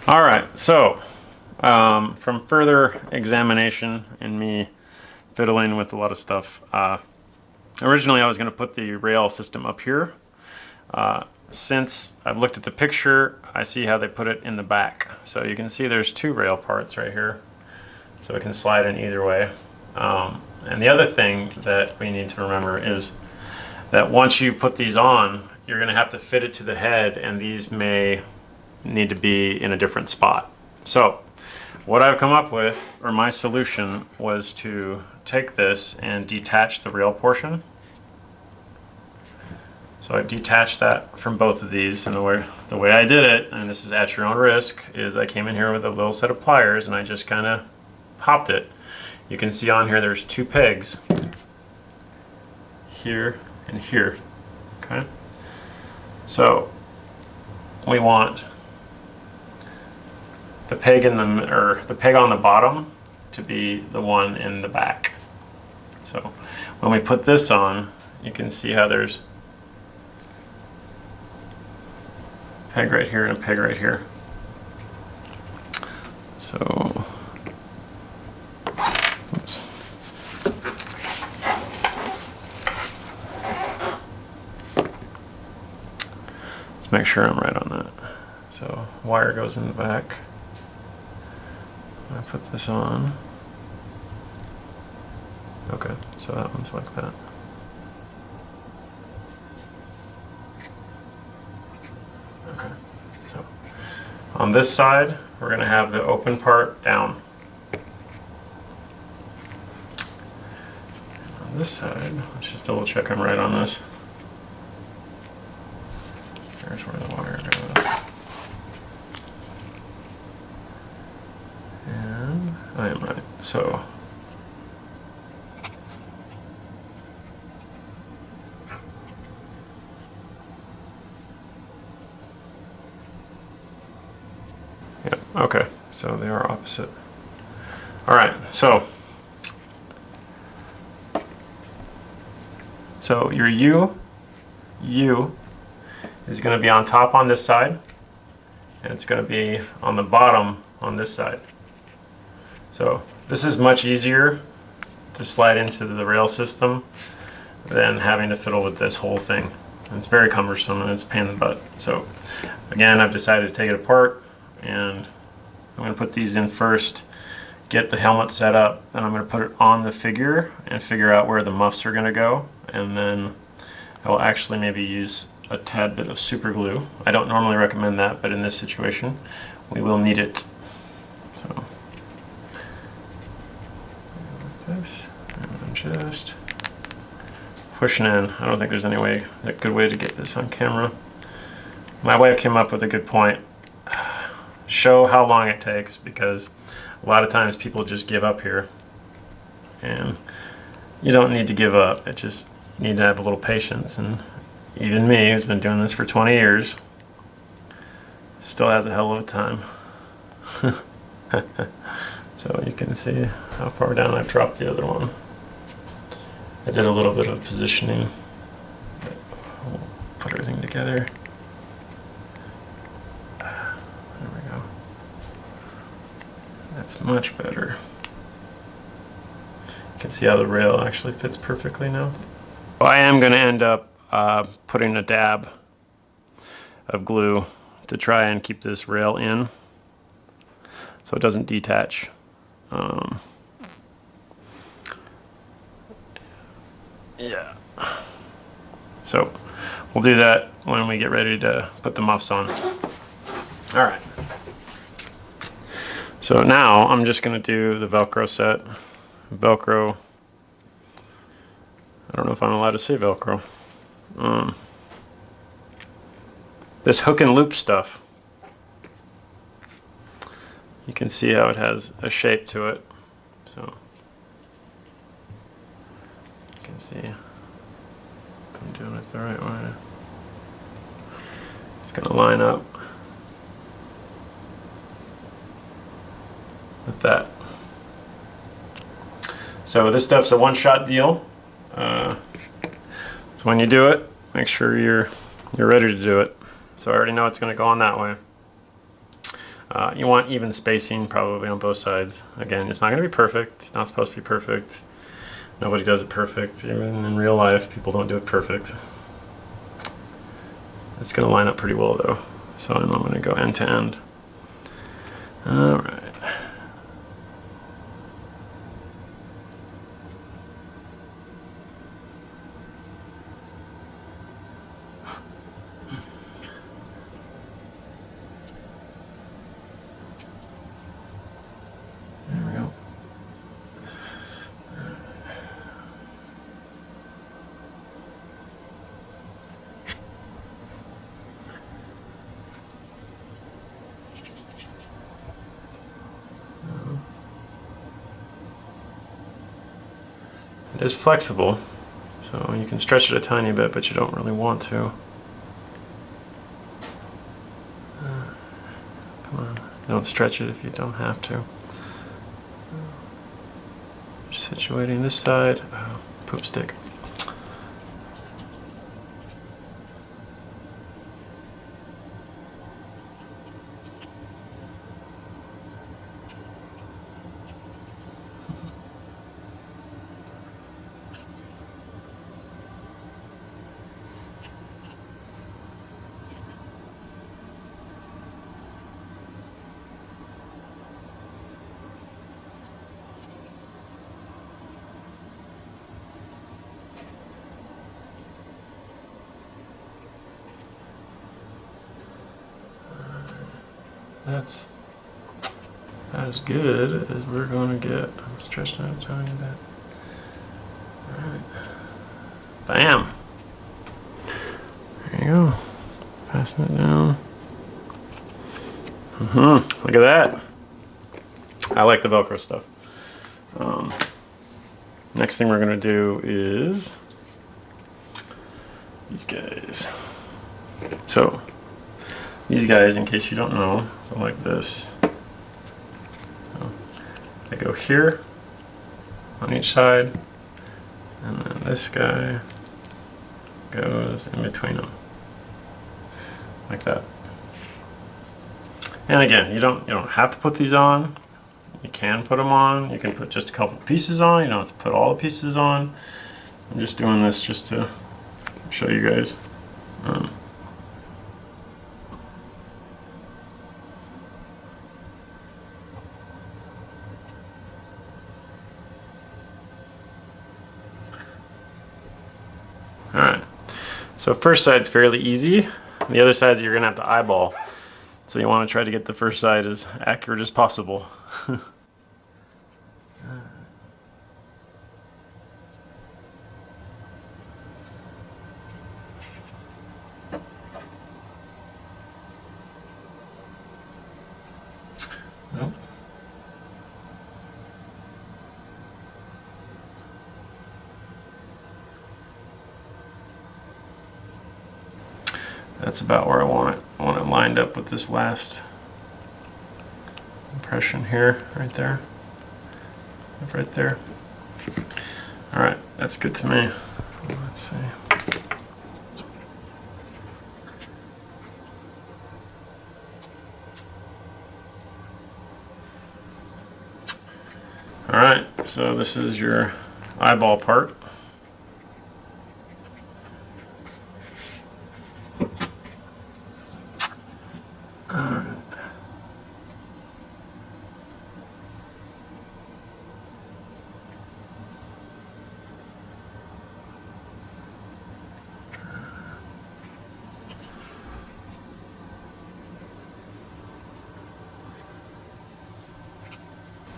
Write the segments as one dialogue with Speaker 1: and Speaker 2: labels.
Speaker 1: All right, so from further examination and me fiddling with a lot of stuff, originally I was going to put the rail system up here. Since I've looked at the picture, I see how they put it in the back. So you can see there's two rail parts right here, so it can slide in either way. And the other thing that we need to remember is that once you put these on, you're going to have to fit it to the head, and these may need to be in a different spot. So what I've come up with, or my solution, was to take this and detach the rail portion. So I detached that from both of these, and the way I did it, and this is at your own risk, is I came in here with a little set of pliers and I just kind of popped it. You can see on here there's two pegs, here and here. Okay, so we want the peg the peg on the bottom to be the one in the back. So when we put this on, you can see how there's a peg right here and a peg right here. So oops. Let's make sure I'm right on that. So wire goes in the back. I put this on. Okay, so that one's like that. Okay, so on this side, we're going to have the open part down. On this side, let's just double check I'm right on this. Here's where the wire goes. And I am right. So yeah, okay, so they are opposite. All right, so your U is going to be on top on this side, and it's going to be on the bottom on this side. So this is much easier to slide into the rail system than having to fiddle with this whole thing. It's very cumbersome and it's a pain in the butt. So again, I've decided to take it apart, and I'm going to put these in first, get the helmet set up, and I'm going to put it on the figure and figure out where the muffs are going to go, and then I will actually maybe use a tad bit of super glue. I don't normally recommend that, but in this situation we will need it. So like this, and I'm just pushing in. I don't think there's any way, a good way to get this on camera. My wife came up with a good point. Show how long it takes, because a lot of times people just give up here, and you don't need to give up. It just, you need to have a little patience. And even me, who's been doing this for 20 years, still has a hell of a time. So you can see how far down I've dropped the other one. I did a little bit of positioning. We'll put everything together. There we go. That's much better. You can see how the rail actually fits perfectly now. Well, I am going to end up putting a dab of glue to try and keep this rail in so it doesn't detach. Yeah. So we'll do that when we get ready to put the muffs on. All right. So now I'm just going to do the Velcro set. Velcro. I don't know if I'm allowed to say Velcro. This hook and loop stuff. You can see how it has a shape to it. So you can see I'm doing it the right way. It's going to line up with that. So this stuff's a one-shot deal. So when you do it, make sure you're ready to do it. So I already know it's going to go on that way. You want even spacing probably on both sides. Again, it's not going to be perfect. It's not supposed to be perfect. Nobody does it perfect. Even in real life, people don't do it perfect. It's going to line up pretty well though. So I'm going to go end to end. All right. There we go. It is flexible, so you can stretch it a tiny bit, but you don't really want to. Come on, don't stretch it if you don't have to. Situating this side. Oh, poop stick. That's as good as we're going to get. I'm stretching out a tiny bit. Alright. Bam! There you go. Passing it down. Look at that. I like the Velcro stuff. Next thing we're going to do is these guys. So, these guys, in case you don't know, go like this. They go here on each side, and then this guy goes in between them, like that. And again, you don't have to put these on. You can put them on. You can put just a couple pieces on. You don't have to put all the pieces on. I'm just doing this just to show you guys. Alright, so first side's fairly easy. The other sides you're going to have to eyeball. So you want to try to get the first side as accurate as possible. Nope. That's about where I want it. I want it lined up with this last impression here, right there. Right there. Alright, that's good to me. Let's see. Alright, so this is your eyeball part.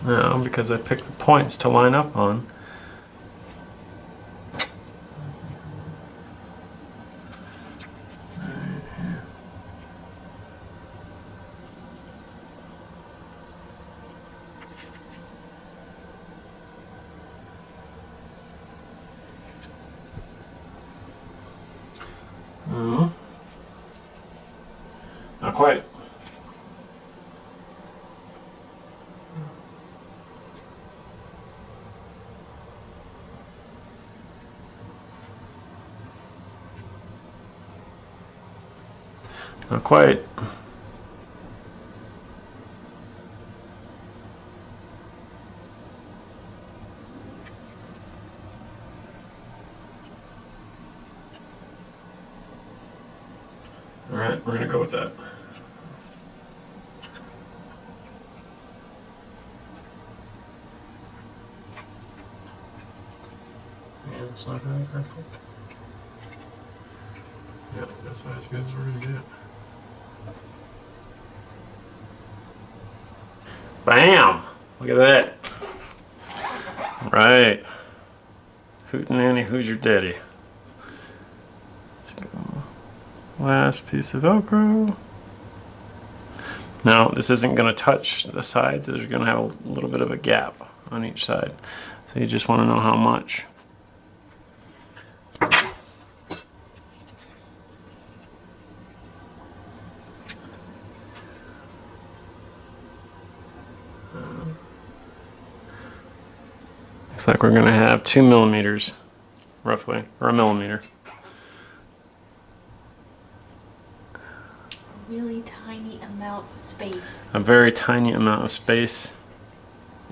Speaker 1: Now, because I picked the points to line up on, not quite. Not quite. Alright, we're gonna go with that. Yeah, it's not really perfect. Yeah, that's as good as we're gonna get. Bam! Look at that. Right. Hootenanny, who's your daddy? Let's go. Last piece of Velcro. Now, this isn't going to touch the sides. There's going to have a little bit of a gap on each side. So you just want to know how much. Looks like we're going to have 2 millimeters, roughly, or a millimeter.
Speaker 2: Really tiny amount of space.
Speaker 1: A very tiny amount of space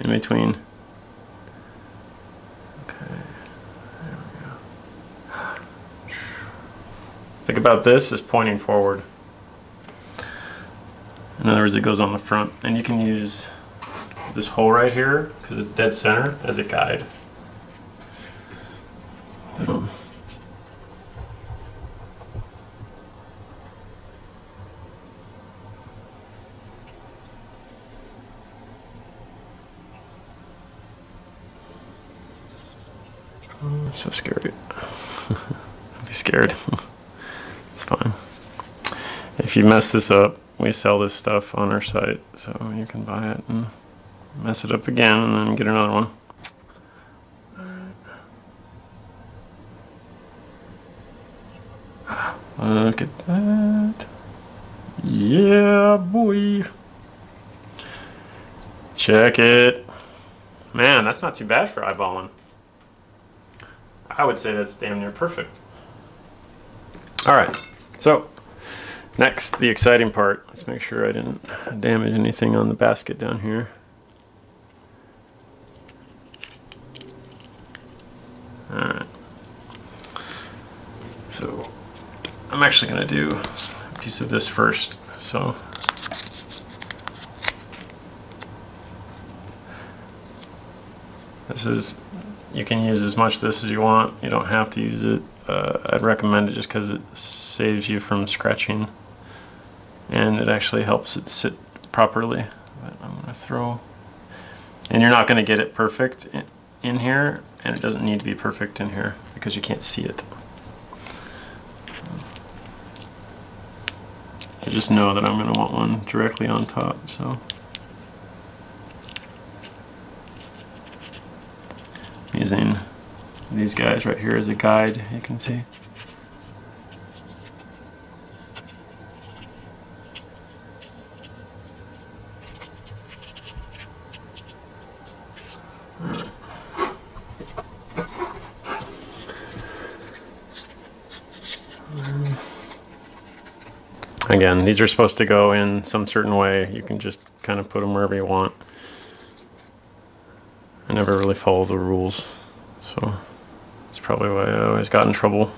Speaker 1: in between. Okay, there we go. Think about this as pointing forward. In other words, it goes on the front, and you can use this hole right here, because it's dead center, as a guide. Oh, so scary. Don't be scared. It's fine. If you mess this up, we sell this stuff on our site, so you can buy it and mess it up again and then get another one. Look at that. Yeah, boy. Check it. Man, that's not too bad for eyeballing. I would say that's damn near perfect. All right, so next, the exciting part. Let's make sure I didn't damage anything on the basket down here. All right. So I'm actually going to do a piece of this first. So this is, you can use as much of this as you want. You don't have to use it. I'd recommend it just because it saves you from scratching, and it actually helps it sit properly. But I'm going to throw, and you're not going to get it perfect in here, and it doesn't need to be perfect in here because you can't see it. I just know that I'm going to want one directly on top, so I'm using these guys right here as a guide, you can see. Again, these are supposed to go in some certain way. You can just kind of put them wherever you want. I never really follow the rules, so that's probably why I always got in trouble.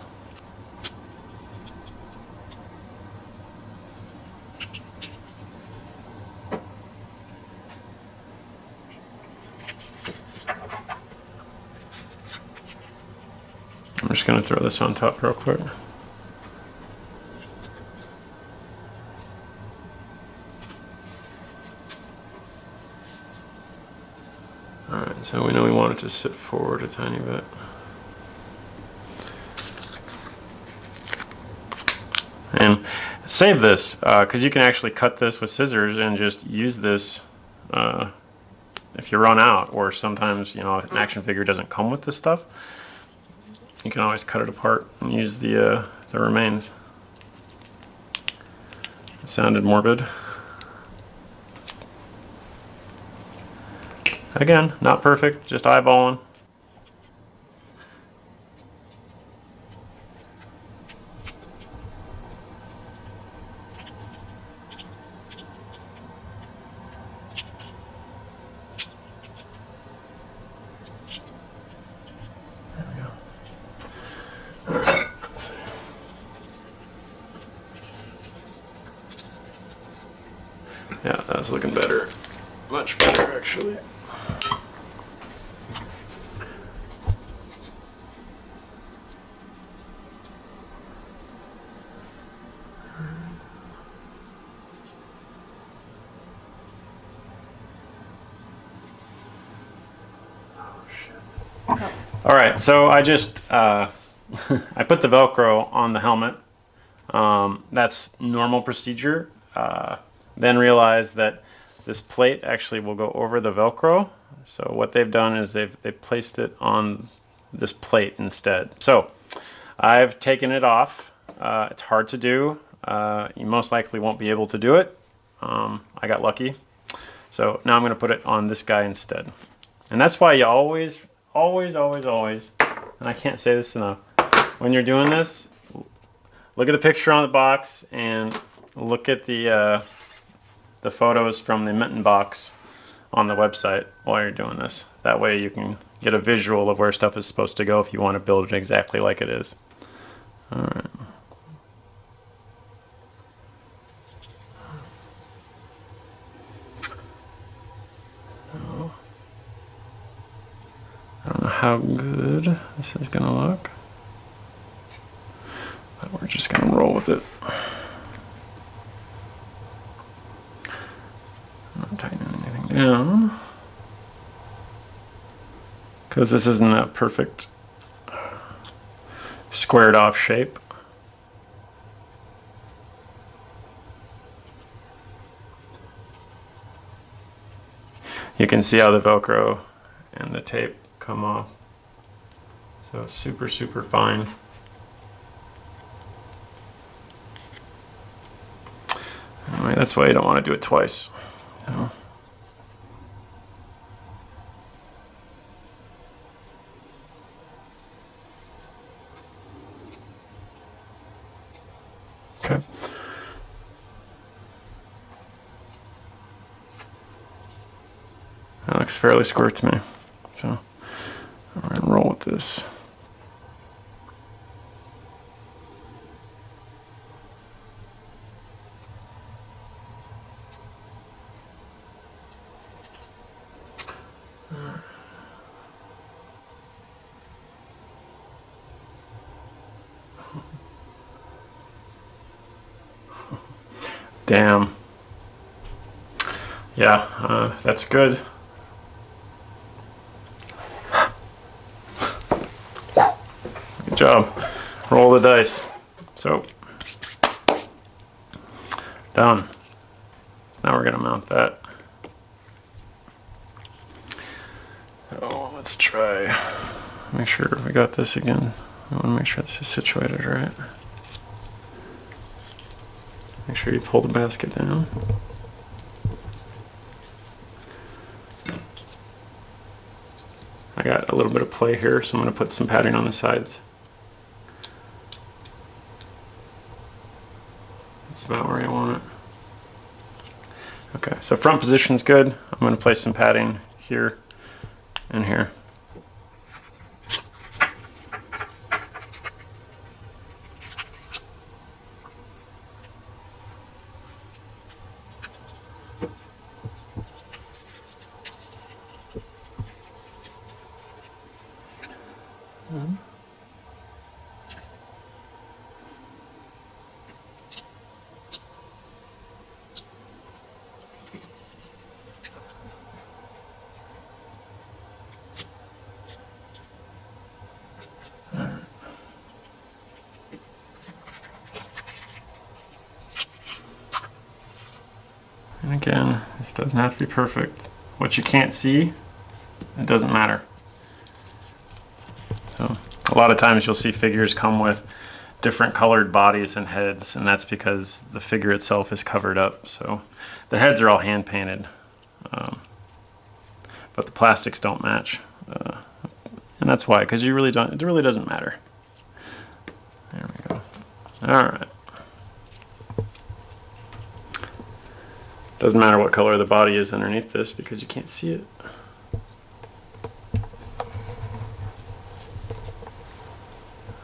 Speaker 1: I'm just going to throw this on top real quick. Alright, so we know we want it to sit forward a tiny bit. And save this, because you can actually cut this with scissors and just use this if you run out, or sometimes, you know, an action figure doesn't come with this stuff. You can always cut it apart and use the remains. It sounded morbid. Again, not perfect, just eyeballing. There we go. All right, let's see. Yeah, that's looking better. Much better, actually.
Speaker 2: Go.
Speaker 1: All right, so I just I put the Velcro on the helmet. That's normal procedure. Then realized that this plate actually will go over the Velcro. So what they've done is they've placed it on this plate instead. So I've taken it off. It's hard to do. You most likely won't be able to do it. I got lucky. So now I'm going to put it on this guy instead. And that's why you always, and I can't say this enough, when you're doing this, look at the picture on the box and look at the photos from the mitten box on the website while you're doing this. That way you can get a visual of where stuff is supposed to go if you want to build it exactly like it is. All right. I don't know how good this is going to look, but we're just going to roll with it. I'm not tightening anything down because this isn't a perfect squared off shape. You can see how the Velcro and the tape come off. So it's super, super fine. Anyway, that's why you don't want to do it twice. So. Okay. That looks fairly square to me. So I'm going to roll with this. Damn. Yeah, that's good. Good job. Roll the dice. So, done. So now we're going to mount that. So let's try. Make sure we got this again. I want to make sure this is situated right. Make sure you pull the basket down. I got a little bit of play here, so I'm going to put some padding on the sides. That's about where I want it. Okay, so front position's good. I'm going to place some padding here and here. And again, this doesn't have to be perfect. What you can't see, it doesn't matter. So a lot of times you'll see figures come with different colored bodies and heads, and that's because the figure itself is covered up. So the heads are all hand painted, but the plastics don't match, and that's why, because you really don't. It really doesn't matter. There we go. All right. Doesn't matter what color the body is underneath this because you can't see it.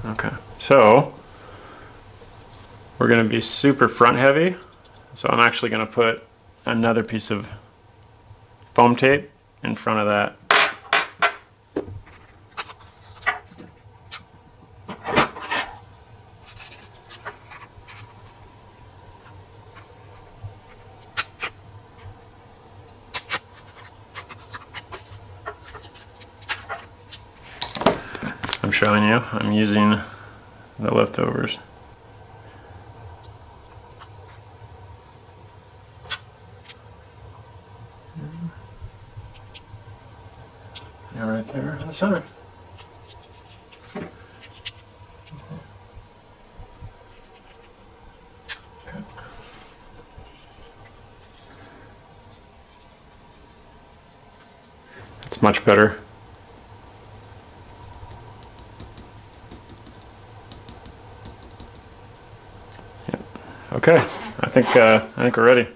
Speaker 1: Okay, so we're going to be super front heavy. So I'm actually going to put another piece of foam tape in front of that. I'm showing you, I'm using the leftovers. Yeah, right there in the center. Okay. It's much better. Yep. Okay, I think we're ready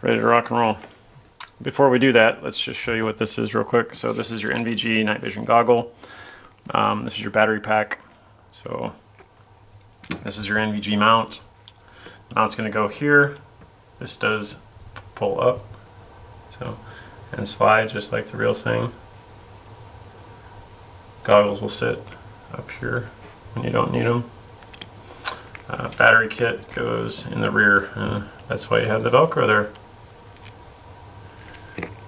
Speaker 1: to rock and roll. Before we do that, let's just show you what this is real quick. So this is your NVG night vision goggle. This is your battery pack. So this is your NVG mount. The mount's going to go here. This does pull up, so, and slide just like the real thing. Goggles will sit up here when you don't need them. Battery kit goes in the rear, and that's why you have the velcro there.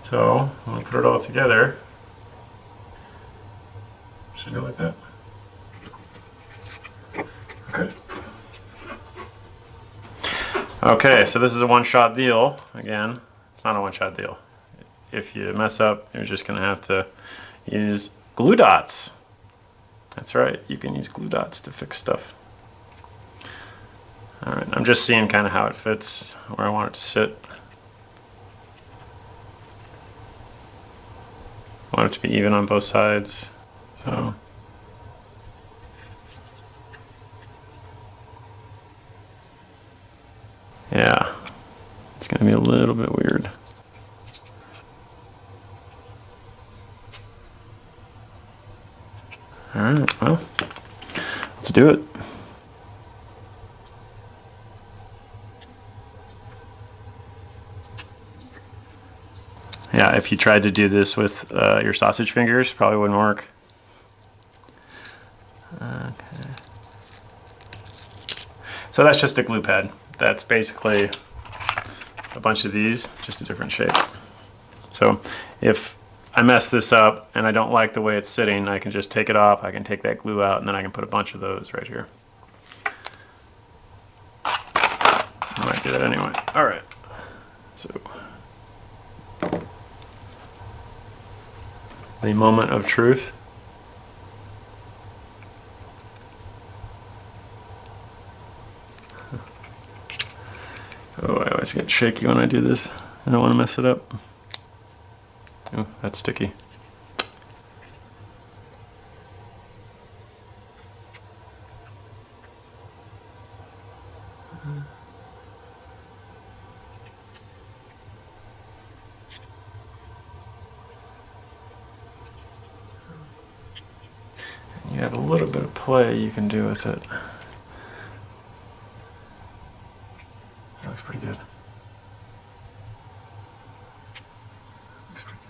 Speaker 1: So I'm going to put it all together. Should go like that. Okay. Okay, so this is a one-shot deal. Again, it's not a one-shot deal. If you mess up, you're just going to have to use glue dots. That's right, you can use glue dots to fix stuff. Alright, I'm just seeing kind of how it fits, where I want it to sit. I want it to be even on both sides. So yeah, it's going to be a little bit weird. Alright, well, let's do it. Yeah, if you tried to do this with your sausage fingers, probably wouldn't work. Okay. So that's just a glue pad. That's basically a bunch of these, just a different shape. So if I mess this up and I don't like the way it's sitting, I can just take it off, I can take that glue out, and then I can put a bunch of those right here. I might do that anyway. Alright, so the moment of truth. Oh, I always get shaky when I do this. I don't want to mess it up. Oh, that's sticky. You have a little bit of play you can do with it. That looks pretty good. Looks pretty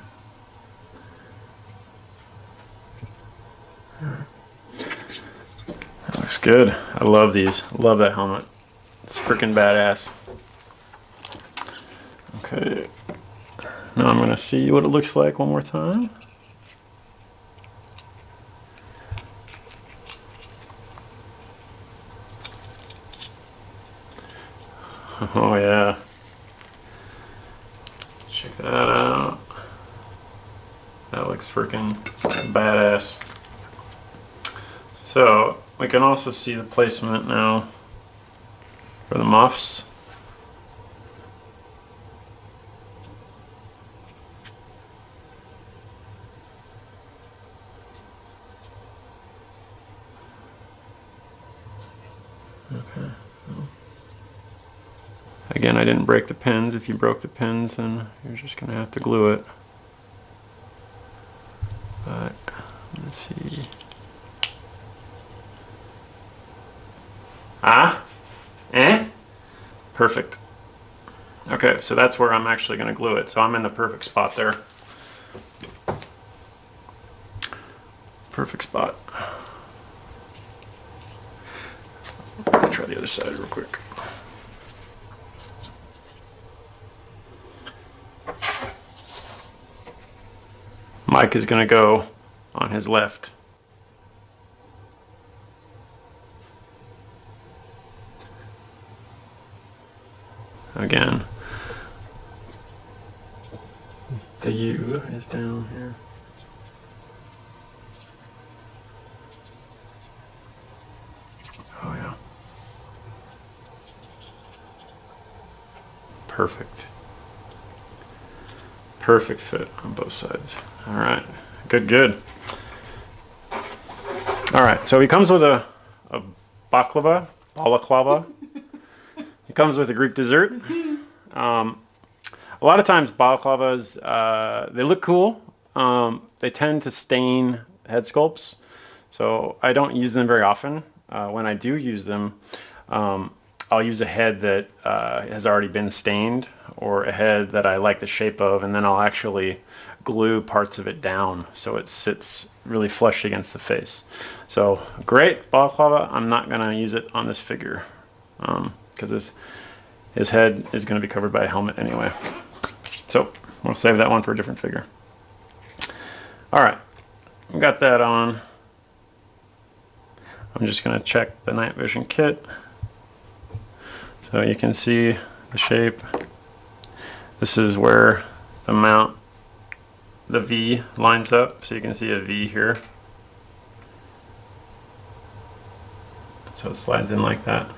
Speaker 1: good. Right. That looks good. I love these. Love that helmet. It's freaking badass. Okay. Now I'm going to see what it looks like one more time. Oh yeah. Check that out. That looks freaking badass. So we can also see the placement now for the muffs. Okay. Again, I didn't break the pins. If you broke the pins, then you're just going to have to glue it. But let's see. Ah? Eh? Perfect. Okay. Okay, so that's where I'm actually going to glue it. So I'm in the perfect spot there. Perfect spot. Try the other side real quick. Mike is going to go on his left. Again, the U is down here. Oh yeah. Perfect. Perfect fit on both sides. All right, good, good. All right, so he comes with a balaclava. He comes with a Greek dessert. A lot of times balaclavas, they look cool. They tend to stain head sculpts, so I don't use them very often. When I do use them, I'll use a head that has already been stained, or a head that I like the shape of, and then I'll actually glue parts of it down so it sits really flush against the face. So great balaclava. I'm not going to use it on this figure because his head is going to be covered by a helmet anyway. So we'll save that one for a different figure. All right, we got that on. I'm just going to check the night vision kit. So you can see the shape. This is where the mount, the V lines up. So you can see a V here. So it slides in like that.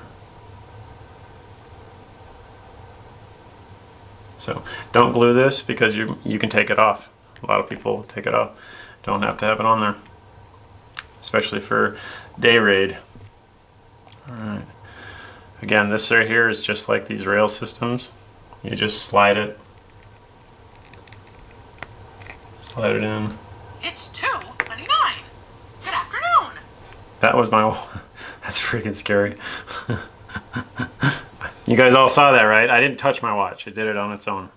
Speaker 1: So don't glue this because you can take it off. A lot of people take it off. Don't have to have it on there, especially for day raid. All right. Again, this right here is just like these rail systems. You just slide it in.
Speaker 3: It's 2:29. Good afternoon.
Speaker 1: That was my. That's freaking scary. You guys all saw that, right? I didn't touch my watch. It did it on its own.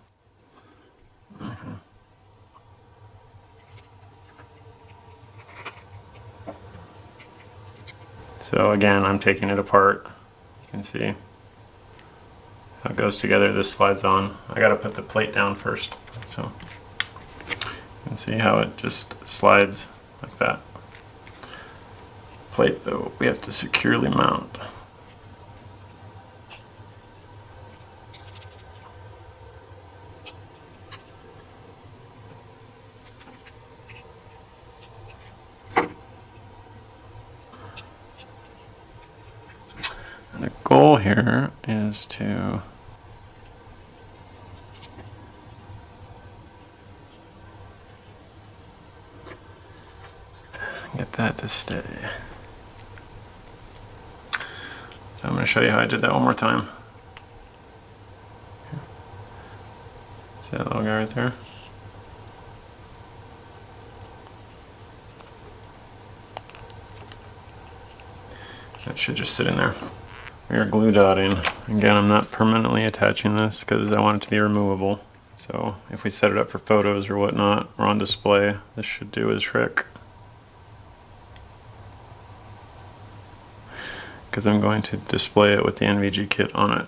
Speaker 1: So again, I'm taking it apart. You can see how it goes together. This slides on. I got to put the plate down first. So you can see how it just slides like that. Plate though, we have to securely mount. And the goal here is to get that to stay. So I'm going to show you how I did that one more time. See that little guy right there? That should just sit in there. We are glue dotting. Again, I'm not permanently attaching this because I want it to be removable. So if we set it up for photos or whatnot, or on display, this should do its trick. Because I'm going to display it with the NVG kit on it.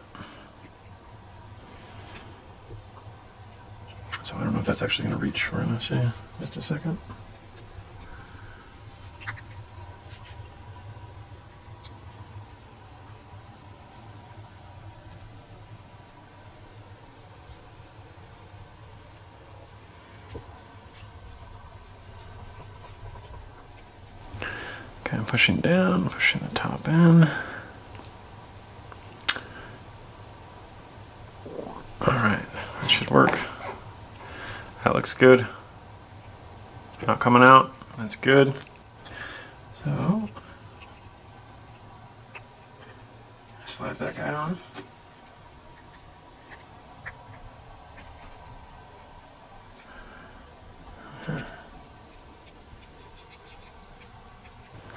Speaker 1: So I don't know if that's actually going to reach. We're going to see. Just a second. Okay, I'm pushing down, pushing the top in. Alright, that should work. That looks good. Not coming out. That's good. So, slide that guy on.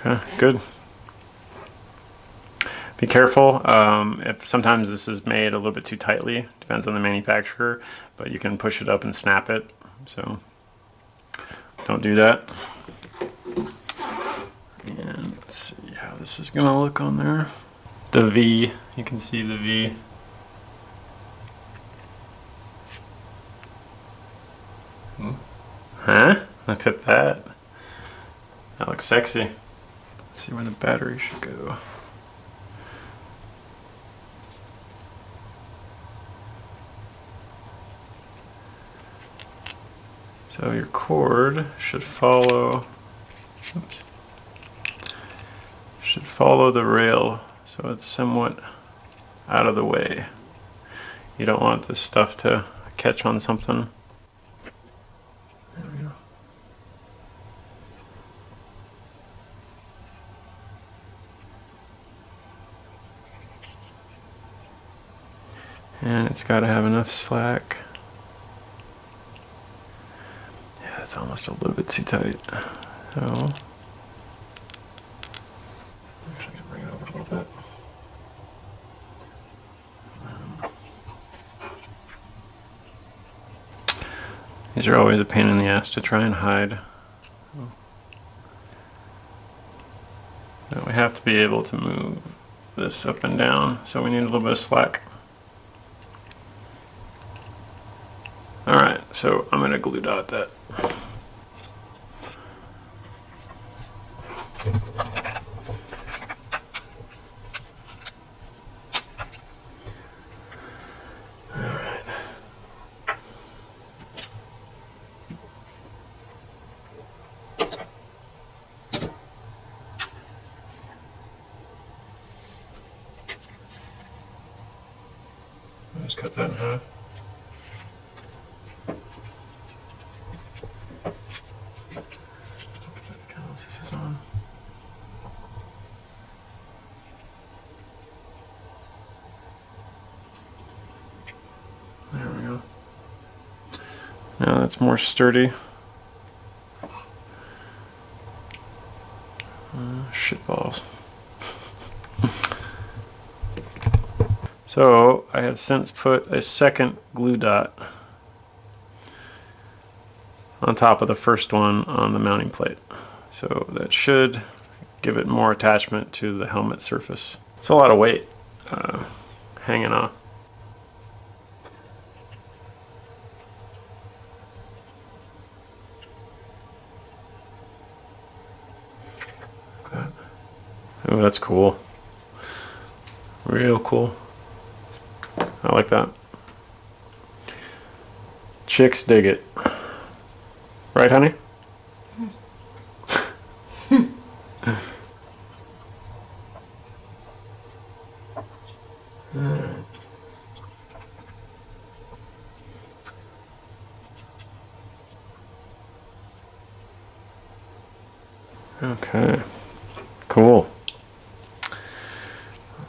Speaker 1: Okay, good. Be careful. If sometimes this is made a little bit too tightly, depends on the manufacturer, but you can push it up and snap it. So don't do that. And let's see how this is gonna look on there. The V, you can see the V. Huh? Look at that. That looks sexy. Let's see where the battery should go. So your cord should follow, oops, should follow the rail so it's somewhat out of the way. You don't want this stuff to catch on something. There we go. And it's got to have enough slack. Yeah, it's almost a little bit too tight. So, actually, I can bring it over a little bit. These are always a pain in the ass to try and hide. But we have to be able to move this up and down, so we need a little bit of slack. Alright, so I'm going to glue dot that. Alright. Just cut that in half. This is on. There we go. Now that's more sturdy. Shitballs. So I have since put a second glue dot on top of the first one on the mounting plate. So that should give it more attachment to the helmet surface. It's a lot of weight hanging off. Like that. Oh, that's cool. Real cool. I like that. Chicks dig it. Right, honey? Okay, cool.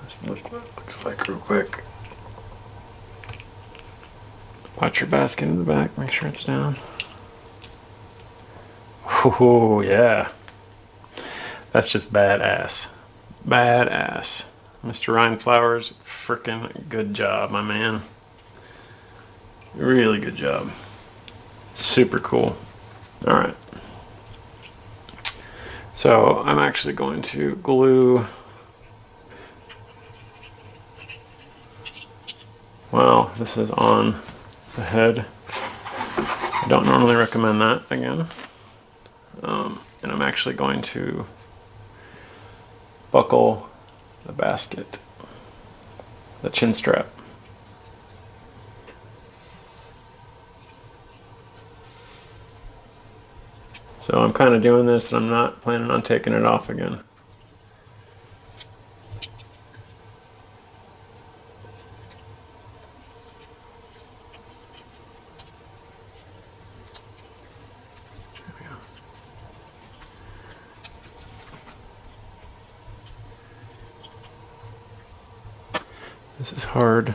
Speaker 1: Let's look what it looks like real quick. Watch your basket in the back, make sure it's down. Oh yeah, that's just badass. Badass. Mr. Ryan Flowers, frickin' good job, my man. Really good job. Super cool. All right. So I'm actually going to glue, well, this is on the head. I don't normally recommend that again. And I'm actually going to buckle the basket, the chin strap. So I'm kind of doing this and I'm not planning on taking it off again. There we go. This is hard.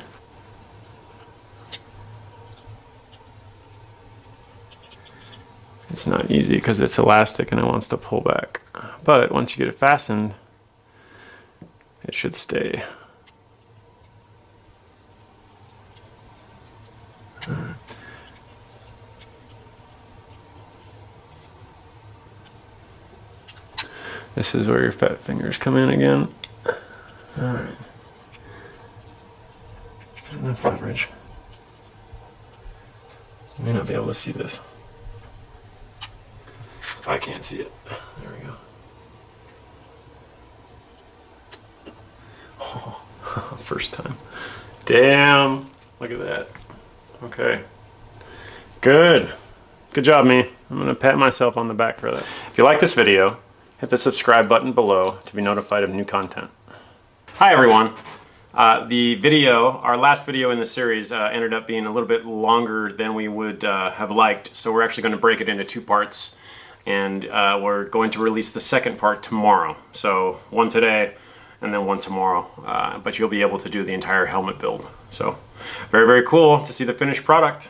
Speaker 1: It's not easy because it's elastic and it wants to pull back. But once you get it fastened, it should stay. This is where your fat fingers come in again. All right. Enough leverage. You may not be able to see this. So I can't see it. There we go. Oh, first time. Damn. Look at that. Okay. Good. Good job, me. I'm going to pat myself on the back for that. If you like this video, hit the subscribe button below to be notified of new content. Hi, everyone. Our last video in the series ended up being a little bit longer than we would have liked, so we're actually going to break it into 2 parts, and we're going to release the second part tomorrow. So one today and then one tomorrow, but you'll be able to do the entire helmet build. So very, very cool to see the finished product.